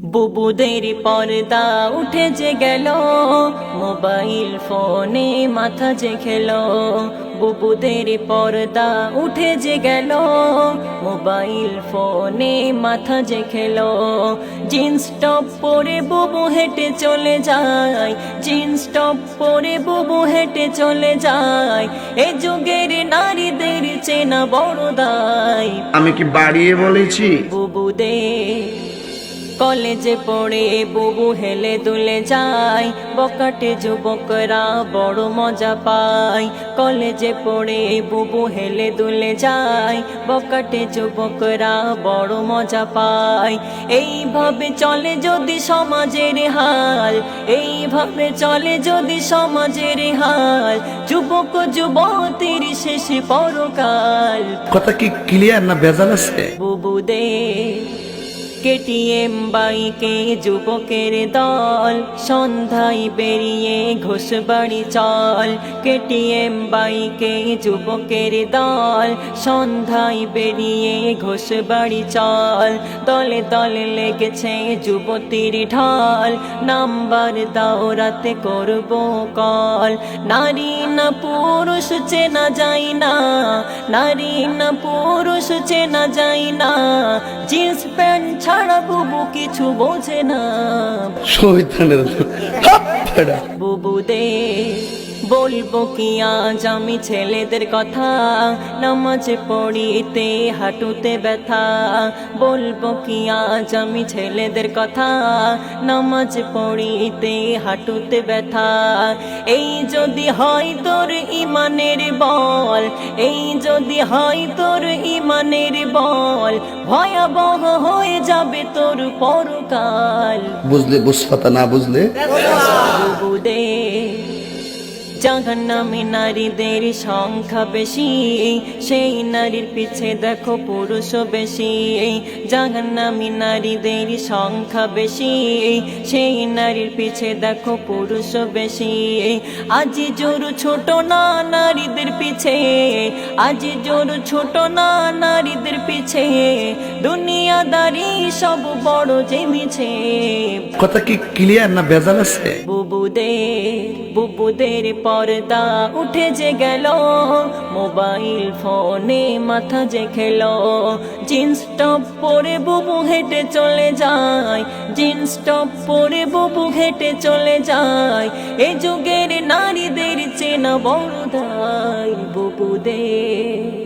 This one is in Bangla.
বুবুদের পর্দা উঠে যে গেল, মোবাইল ফোনে মাথা যে খেলো। বুবুদের পর্দা উঠে যে গেল, মোবাইল ফোনে মাথা যে খেলো। জিন্স টপ পরে বুবু হেঁটে চলে যায়, জিন্স টপ পরে বুবু হেঁটে চলে যায়। এ যুগের নারীদের চেনা বড় দায়। আমি কি বাড়িয়ে বলেছি? বুবুদের কলেজে পড়ে বুবু হেলে দুলে যায়, বকাটে যুবকরা বড় মজা পায়। কলেজে পড়ে বুবু হেলে দুলে যায়, বকাটে যুবকরা বড় মজা পায়। এইভাবে চলে যদি সমাজের হাল, এইভাবে চলে যদি সমাজের হাল, যুবক যুবতীর শেষে পরকাল। কথা কি ক্লিয়ার না ভেজাল আছে? বুবুদের কেটিএম বাইকে যুবকের দল, সন্ধ্যায় বেরিয়ে ঘোষবাড়ি চল। কেটিএম বাইকে যুবকের দল, সন্ধ্যায় বেরিয়ে ঘোষবাড়ি চল। দলে দলে লেগেছে যুবতীর ঢল, নাম্বার দাও রাতে করব কল। নারী না পুরুষ চেনা যায় না, নারী না পুরুষ চেনা যায় না, জিন্স প্যান্ট ছাড়া বুবু কিছু বোঝে না। বুবুদের বলবো কি আজ আমি ছেলেদের কথা, নামাজ পড়িতে হাঁটুতে ব্যথা। বলবো কি আজ আমি ছেলেদের কথা, নামাজ পড়িতে হাঁটুতে ব্যথা। এই যদি হয় তোর ইমানের বল, এই যদি হয় তোর ইমানের বল, ভয়াবহ হয়ে যাবে তোর পরকাল। বুঝলে বুঝপাতা, না বুঝলে বুবুদের জাহান্নামে নারীদের সংখ্যা বেশি, সেই নারীর পিছে দেখো পুরুষ বেশি। জাহান্নামে নারীদের সংখ্যা বেশি, সেই নারীর পিছে দেখো পুরুষ বেশি। আজি জোর ছোট না নারীদের পিছে, আজি জোর ছোট না নারীদের পিছে, দুনিয়াদারি সব বড় জেমিছে। কথা কি ক্লিয়ার না ভেজাল আছে? বুবুদের পর্দা উঠে যে গেল, মোবাইল ফোনে মাথা যে খেলো। জিন্স টপ পরে বুবু হেঁটে চলে যায়, জিন্স টপ পরে বুবু হেঁটে চলে যায়। এ যুগের নারীদের চেনা বড় দায়। বুবুদের